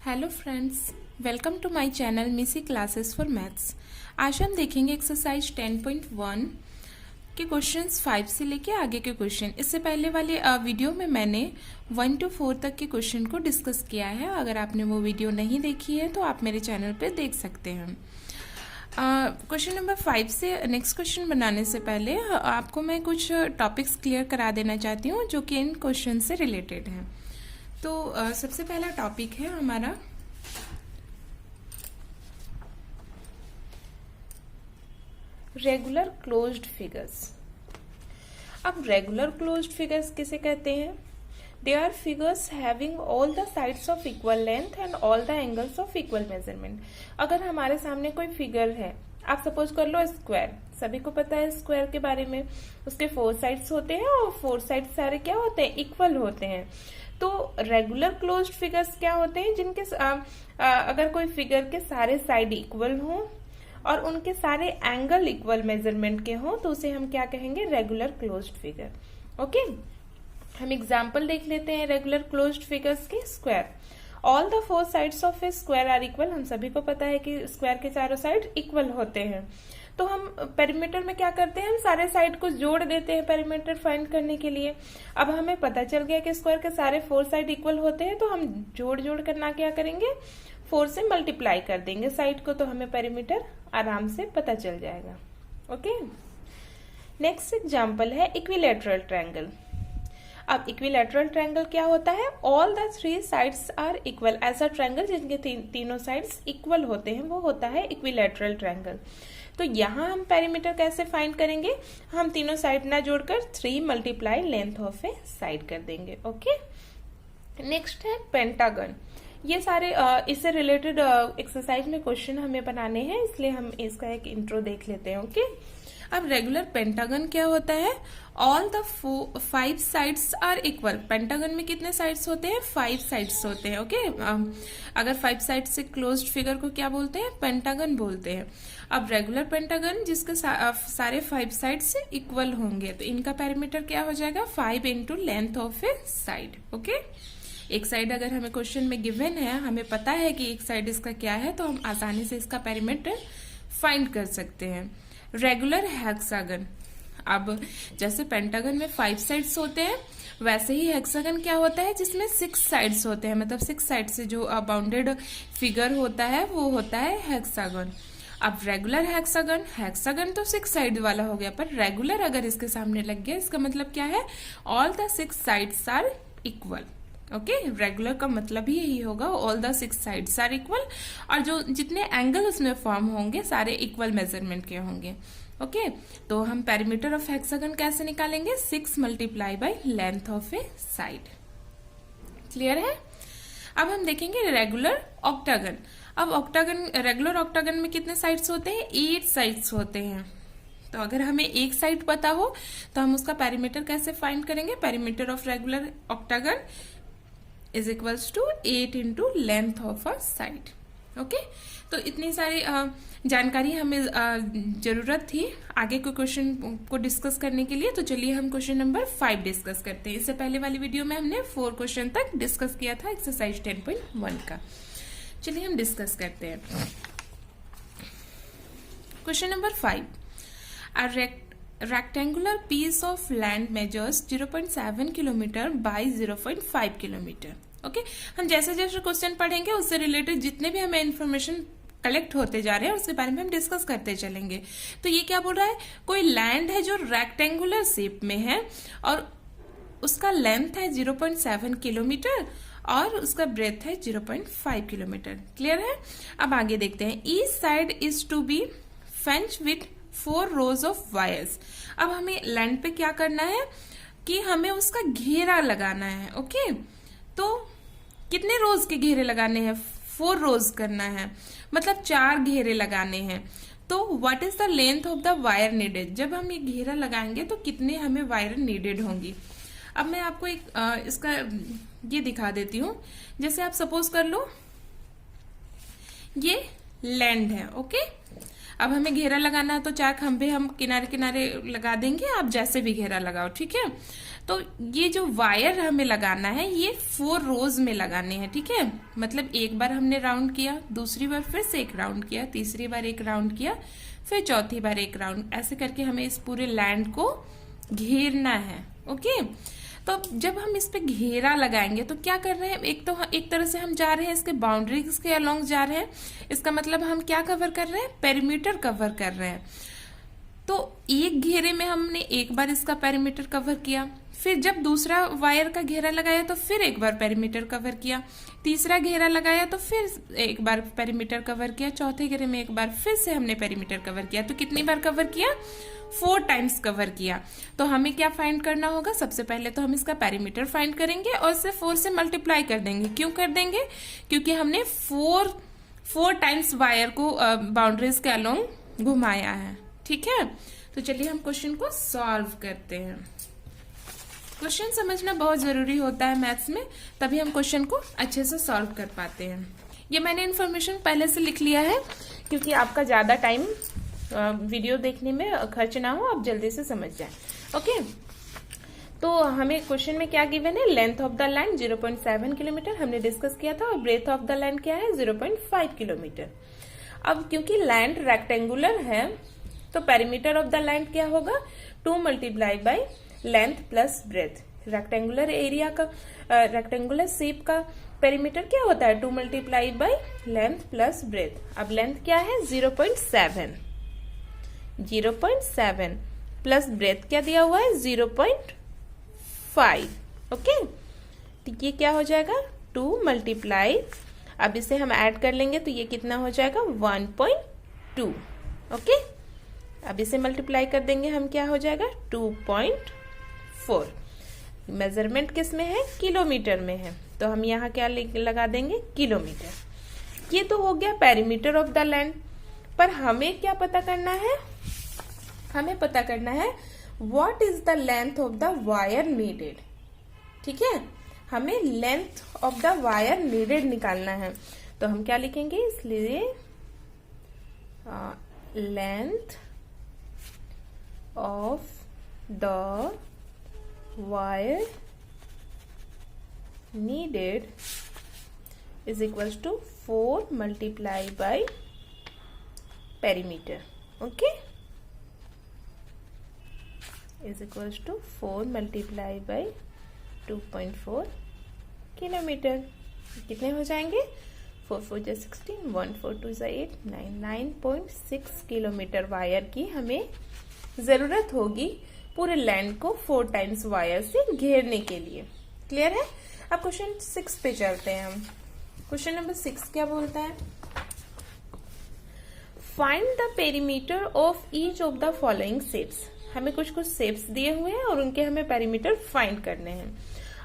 Hello friends, welcome to my channel Missy classes for maths. आज हम देखेंगे exercise 10.1 के क्वेश्चंस 5 से लेके आगे के क्वेश्चन। इससे पहले वाले वीडियो में मैंने 1 to 4 तक के क्वेश्चन को डिस्कस किया है। अगर आपने वो वीडियो नहीं देखी है तो आप मेरे चैनल पे देख सकते हैं। क्वेश्चन नंबर 5 से नेक्स्ट क्वेश्चन बनाने से पहले आपको मैं कुछ टॉपिक्स क्लियर करा देना चाहती हूँ जो कि इन क्वेश्चन से रिलेटेड हैं। तो सबसे पहला टॉपिक है हमारा रेगुलर क्लोज्ड फिगर्स। अब रेगुलर क्लोज्ड फिगर्स किसे कहते हैं? They are figures having all the sides of equal length and all the angles of equal measurement. अगर हमारे सामने कोई फिगर है, आप सपोज कर लो स्क्वायर, सभी को पता है स्क्वायर के बारे में, उसके 4 साइड्स होते हैं और 4 साइड्स सारे क्या होते हैं? इक्वल होते हैं। तो रेगुलर क्लोज्ड फिगर्स क्या होते हैं? जिनके अगर कोई फिगर के सारे साइड इक्वल हों और उनके सारे एंगल इक्वल मेजरमेंट के हों तो उसे हम क्या कहेंगे? Regular closed figure. ओके, हम एग्जाम्पल देख लेते हैं रेगुलर क्लोज्ड फिगर्स के। Square, all the 4 sides of a square are equal. हम सभी को पता है कि स्क्वायर के चारों साइड इक्वल होते हैं। तो हम पेरीमीटर में क्या करते हैं? हम सारे साइड को जोड़ देते हैं पेरीमीटर फाइंड करने के लिए। अब हमें पता चल गया कि स्क्वायर के सारे 4 साइड इक्वल होते हैं, तो हम जोड़ करना क्या करेंगे? 4 से मल्टीप्लाई कर देंगे साइड को, तो हमें पेरीमीटर आराम से पता चल जाएगा। ओके, नेक्स्ट एग्जाम्पल है इक्विलैटरल ट्रायंगल। अब इक्विलैटरल ट्रायंगल क्या होता है? All the 3 sides are equal. ऐसा ट्रायंगल जिनके तीनों साइड्स इक्वल होते हैं वो होता है इक्विलैटरल ट्रायंगल। तो यहाँ हम पेरीमीटर कैसे फाइंड करेंगे? हम तीनों साइड ना जोड़कर 3 multiply length of A side कर देंगे। ओके, नेक्स्ट है पेंटागन। ये सारे इससे रिलेटेड एक्सरसाइज में क्वेश्चन हमें बनाने हैं, इसलिए हम इसका एक इंट्रो देख लेते हैं। ओके, अब रेगुलर पेंटागन क्या होता है? All the 5 sides are equal. Pentagon में कितने साइड्स होते हैं? 5 साइड्स होते हैं। ओके, अगर 5 साइड्स से क्लोज्ड फिगर को क्या बोलते हैं? पेंटागन बोलते हैं। अब रेगुलर पेंटागन जिसके सारे 5 साइड्स इक्वल होंगे, तो इनका पेरीमीटर क्या हो जाएगा? 5 into length of A side. Okay, एक साइड अगर हमें क्वेश्चन में गिवन है, हमें पता है कि एक साइड इसका क्या है, तो हम आसानी से इसका पेरीमीटर फाइंड कर सकते हैं। रेगुलर हेक्सागन, अब जैसे पेंटागन में 5 साइड्स होते हैं, वैसे ही हेक्सागन क्या होता है? जिसमें 6 साइड्स होते हैं, मतलब 6 साइड से जो बाउंडेड फिगर होता है वो होता है हेक्सागन। अब रेगुलर हेक्सागन, हेक्सागन तो 6 साइड वाला हो गया, पर रेगुलर अगर इसके सामने लग गया, इसका मतलब क्या है? All the 6 sides are equal. Okay, regular का मतलब ही यही होगा, all the 6 sides are equal, और जो जितने एंगल उसमें फॉर्म होंगे सारे इक्वल मेजरमेंट के होंगे। ओके, तो हम पेरीमीटर ऑफ हेक्सागन कैसे निकालेंगे? 6 multiply by length of A side. Clear है? अब हम देखेंगे रेगुलर ऑक्टागन। अब ऑक्टागन, रेगुलर ऑक्टागन में कितने साइड्स होते हैं? 8 साइड्स होते हैं। तो अगर हमें एक साइड पता हो तो हम उसका पेरीमीटर कैसे फाइंड करेंगे? Perimeter of regular octagon is equals to 8 into length of a side. Okay, तो इतनी सारी जानकारी हमें जरूरत थी आगे के क्वेश्चन को डिस्कस करने के लिए। तो चलिए हम क्वेश्चन नंबर 5 डिस्कस करते हैं। इससे पहले वाली वीडियो में हमने 4 क्वेश्चन तक डिस्कस किया था एक्सरसाइज 10.1 का। चलिए हम डिस्कस करते हैं। Question number 5, rectangular piece of land measures 0.7 kilometre by 0.5 kilometre. Okay, हम जैसे जैसे क्वेश्चन पढ़ेंगे उससे रिलेटेड जितने भी हमें इन्फॉर्मेशन कलेक्ट होते जा रहे हैं उसके बारे में हम डिस्कस करते चलेंगे। तो ये क्या बोल रहा है? कोई लैंड है जो रेक्टेंगुलर शेप में है और उसका लेंथ है 0.7 किलोमीटर और उसका ब्रेथ है 0.5 किलोमीटर। क्लियर है? अब आगे देखते हैं। Each side is to be fenced with 4 rows of wires. अब हमें लैंड पे क्या करना है कि हमें उसका घेरा लगाना है। ओके, तो कितने रोज के घेरे लगाने हैं? 4 रोज करना है, मतलब 4 घेरे लगाने हैं। तो what is the length of the wire needed? जब हम ये घेरा लगाएंगे तो कितने हमें वायर नीडेड होंगी? अब मैं आपको एक इसका ये दिखा देती हूँ। जैसे आप सपोज कर लो ये लैंड है। ओके, अब हमें घेरा लगाना है तो 4 खंभे हम किनारे किनारे लगा देंगे, आप जैसे भी घेरा लगाओ, ठीक है। तो ये जो वायर हमें लगाना है ये 4 रोज में लगाने हैं, ठीक है। मतलब एक बार हमने राउंड किया, दूसरी बार फिर से एक राउंड किया, तीसरी बार एक राउंड किया, फिर चौथी बार एक राउंड, ऐसे करके हमें इस पूरे लैंड को घेरना है। ओके, तो जब हम इस पे घेरा लगाएंगे तो क्या कर रहे हैं, एक तरह से हम जा रहे हैं इसके बाउंड्रीज के अलोंग जा रहे हैं। इसका मतलब हम क्या कवर कर रहे हैं, पेरीमीटर कवर कर रहे हैं। तो एक घेरे में हमने एक बार इसका पेरीमीटर कवर किया, फिर जब दूसरा वायर का घेरा लगाया तो फिर एक बार पेरीमीटर कवर किया, तीसरा घेरा लगाया तो फिर एक बार पेरीमीटर कवर किया, चौथे घेरे में एक बार फिर से हमने पेरीमीटर कवर किया। तो कितनी बार कवर किया, 4 टाइम्स कवर किया। तो हमें क्या फाइंड करना होगा, सबसे पहले तो हम इसका पेरीमीटर फाइंड करेंगे और इसे 4 से मल्टीप्लाई कर देंगे। क्यों कर देंगे, क्योंकि हमने 4 टाइम्स वायर को बाउंड्रीज के अलोंग घुमाया है, ठीक है। तो चलिए हम क्वेश्चन को सॉल्व करते हैं। क्वेश्चन समझना बहुत जरूरी होता है मैथ्स में, तभी हम क्वेश्चन को अच्छे से सॉल्व कर पाते हैं। ये मैंने इन्फॉर्मेशन पहले से लिख लिया है क्योंकि आपका ज्यादा टाइम वीडियो देखने में खर्च ना हो, आप जल्दी से समझ जाए। ओके, तो हमें क्वेश्चन में क्या गिवन है, length of the land 0.7 kilometre हमने डिस्कस किया था, और ब्रेथ ऑफ द लैंड क्या है, 0.5 किलोमीटर। अब क्योंकि लैंड रेक्टेंगुलर है तो पेरीमीटर ऑफ द लैंड क्या होगा, 2 multiply by length plus breadth. Rectangular area का रेक्टेंगुलर शेप का पेरीमीटर क्या होता है, 2 multiply by length plus breadth. अब लेंथ क्या है 0.7 प्लस ब्रेथ क्या दिया हुआ है 0.5। ओके, तो ये क्या हो जाएगा 2 मल्टीप्लाई, अब इसे हम ऐड कर लेंगे तो ये कितना हो जाएगा 1.2। ओके, अब इसे मल्टीप्लाई कर देंगे हम, क्या हो जाएगा 2.4। मेजरमेंट किस में है, किलोमीटर में है, तो हम यहाँ क्या लगा देंगे, किलोमीटर। ये तो हो गया पेरीमीटर ऑफ द लैंड। पर हमें क्या पता करना है, हमें पता करना है what is the length of the wire needed, ठीक है। हमें length of the wire needed निकालना है, तो हम क्या लिखेंगे, इसलिए length of the wire needed is equals to 4 multiply by perimeter. Okay, is equals to 4 multiply by 2.4 kilometre. कितने हो जाएंगे, 4 4 जा 16, 1 4 2 जा 8, 9.6 किलोमीटर वायर की हमें जरूरत होगी पूरे लैंड को 4 टाइम्स वायर से घेरने के लिए। क्लियर है। अब क्वेश्चन 6 पे चलते हैं हम। क्वेश्चन नंबर 6 क्या बोलता है, find the perimeter of each of the following shapes. हमें कुछ शेप्स दिए हुए हैं और उनके हमें पेरीमीटर फाइंड करने हैं।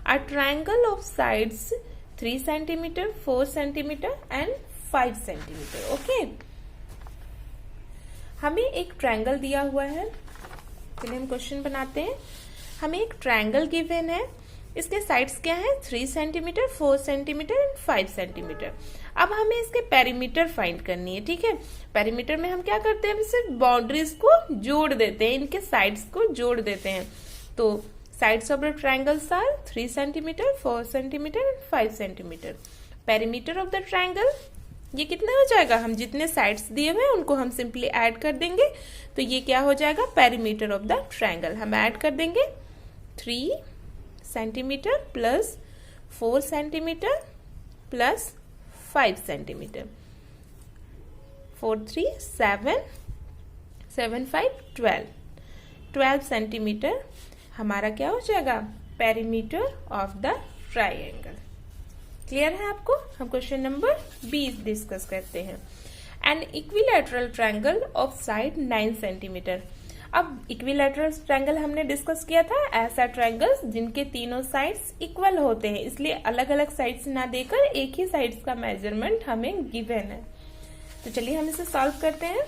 A triangle of sides 3 centimetre, 4 centimetre and 5 centimetre. Okay, हमें एक ट्रायंगल दिया हुआ है, चलिए हम क्वेश्चन बनाते हैं। हमें एक ट्रायंगल गिवन है, इसके साइड्स क्या है 3 सेंटीमीटर, 4 सेंटीमीटर एंड 5 सेंटीमीटर। अब हमें इसके पेरीमीटर फाइंड करनी है, ठीक है। पेरीमीटर में हम क्या करते हैं, सिर्फ बाउंड्रीज को जोड़ देते हैं, इनके साइड्स को जोड़ देते हैं। तो sides of the triangles are 3 centimetre, 4 centimetre and 5 centimetre. Perimeter of the triangle ये कितना हो जाएगा, हम जितने साइड्स दिए हुए हैं उनको हम सिंपली ऐड कर देंगे, तो ये क्या हो जाएगा पेरीमीटर ऑफ द ट्रायंगल। हम ऐड कर देंगे 3 centimetre plus 4 centimetre plus 5 centimetre, 4 3 7 7 5 12 centimetre हमारा क्या हो जाएगा perimeter of the triangle. Clear है आपको। हम क्वेश्चन नंबर 20 डिस्कस करते हैं। An equilateral triangle of side 9 centimetre. अब इक्विलैटरल ट्रायंगल हमने डिस्कस किया था, ऐसा ट्रायंगल्स जिनके तीनों साइड्स इक्वल होते हैं, इसलिए अलग अलग साइड्स ना देकर एक ही साइड्स का मेजरमेंट हमें गिवन है। तो चलिए हम इसे सॉल्व करते हैं।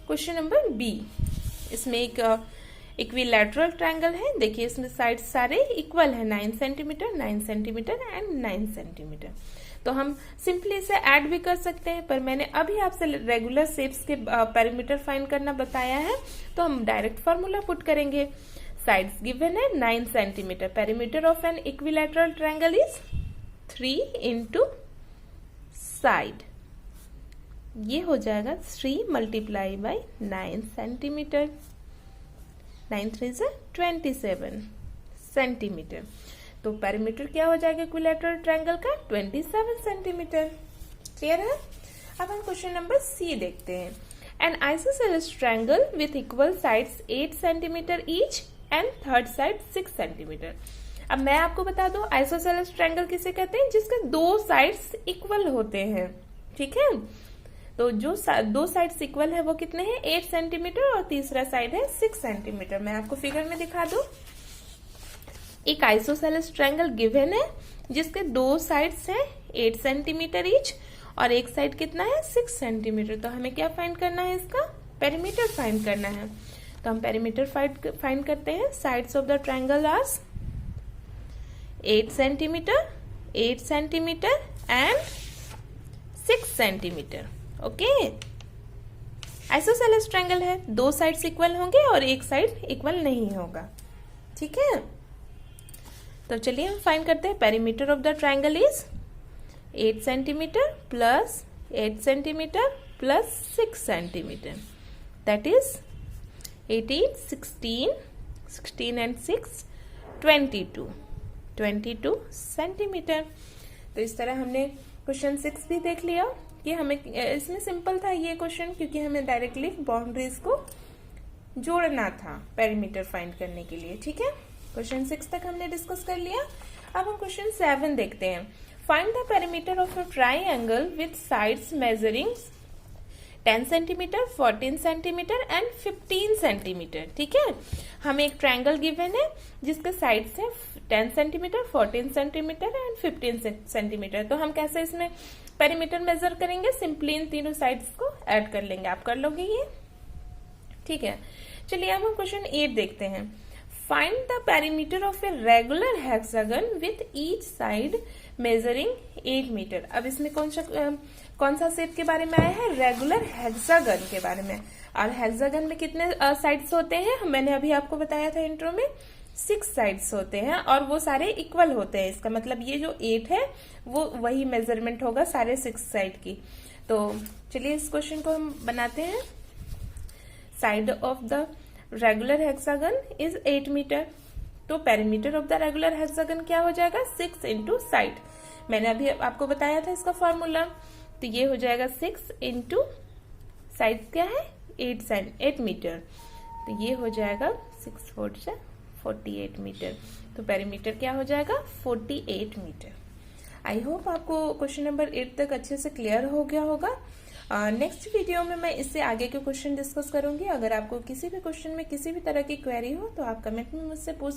क्वेश्चन नंबर बी, इसमें इक्विलैटरल ट्रायंगल है, देखिए इसमें साइड सारे इक्वल है, 9 सेंटीमीटर 9 सेंटीमीटर एंड 9 सेंटीमीटर। तो हम सिंपली इसे ऐड भी कर सकते हैं, पर मैंने अभी आपसे रेगुलर शेप्स के पेरीमीटर फाइंड करना बताया है, तो हम डायरेक्ट फॉर्मूला पुट करेंगे। साइड्स गिवन है 9 centimetre, perimeter of an equilateral triangle is 3 into side, ये हो जाएगा 3 मल्टीप्लाई बाई 9 सेंटीमीटर, 9 3 से 27 सेंटीमीटर। तो पेरीमीटर क्या हो जाएगा इक्विलैटरल ट्रायंगल का? 27 सेंटीमीटर। क्लियर है? अब हम क्वेश्चन नंबर सी देखते हैं। N isosceles triangle with equal sides 8 centimetre each and third side 6 centimetre. अब मैं आपको बता दूं आइसोसेलेस ट्रायंगल किसे कहते हैं? जिसके दो साइड्स इक्वल होते हैं। ठीक है, तो जो दो साइड्स इक्वल है वो कितने हैं? 8 सेंटीमीटर और तीसरा साइड है 6 सेंटीमीटर। मैं आपको फिगर में दिखा दूं। एक आइसोसेलेस ट्रायंगल गिवन है जिसके दो साइड्स हैं 8 सेंटीमीटर ईच और एक साइड कितना है? 6 सेंटीमीटर। तो हमें क्या फाइंड करना है? इसका पेरीमीटर फाइंड करना है। तो हम पेरीमीटर फाइंड करते हैं। Sides of the triangle are 8 centimetre 8 centimetre and 6 centimetre. Okay, isosceles triangle है, दो साइड्स इक्वल होंगे और एक साइड इक्वल नहीं होगा। ठीक है, तो चलिए हम फाइंड करते हैं। Perimeter of the triangle is 8 centimetre plus 8 centimetre plus 6 centimetre, that is 18 16 and 6 22 centimetre. तो इस तरह हमने क्वेश्चन 6 भी देख लिया कि हमें इसमें सिंपल था ये क्वेश्चन, क्योंकि हमें डायरेक्टली बाउंड्रीज को जोड़ना था पेरीमीटर फाइंड करने के लिए। ठीक है, क्वेश्चन 6 तक हमने डिस्कस कर लिया। अब हम क्वेश्चन 7 देखते हैं। Find the perimeter of a triangle with sides measuring 10 centimetre 14 centimetre and 15 centimetre. ठीक है, हमें एक ट्रायंगल गिवन है जिसके साइड्स है 10 सेंटीमीटर 14 सेंटीमीटर एंड 15 सेंटीमीटर। तो हम कैसे इसमें पेरीमीटर मेजर करेंगे? सिंपली इन तीनों साइड्स को ऐड कर लेंगे। आप कर लोगे ये? ठीक है, चलिए अब हम क्वेश्चन 8 देखते हैं। Find the perimeter of a regular hexagon with each side measuring 8 metre. अब इसमें कौन सा शेप के बारे में आया है? रेगुलर हेक्सागन के बारे में। और हेक्सागन में कितने साइड्स होते हैं? मैंने अभी आपको बताया था इंट्रो में, 6 साइड्स होते हैं और वो सारे इक्वल होते हैं। इसका मतलब ये जो 8 है वो वही मेजरमेंट होगा सारे 6 साइड की। तो चलिए इस क्वेश्चन को हम बनाते हैं। Side of the regular hexagon is 8 metre. तो perimeter of the regular hexagon क्या हो जाएगा? 6 इंटू साइड। मैंने अभी आपको बताया था इसका फॉर्मूला। तो ये हो जाएगा 6 इंटू साइड क्या है? 8 मीटर। तो ये हो जाएगा 6 4 से 48 मीटर। तो पेरीमीटर क्या हो जाएगा? 48 मीटर। आई होप आपको क्वेश्चन नंबर 8 तक अच्छे से क्लियर हो गया होगा। नेक्स्ट वीडियो में मैं इससे आगे के क्वेश्चन डिस्कस करूंगी। अगर आपको किसी भी क्वेश्चन में किसी भी तरह की क्वेरी हो तो आप कमेंट में मुझसे पूछ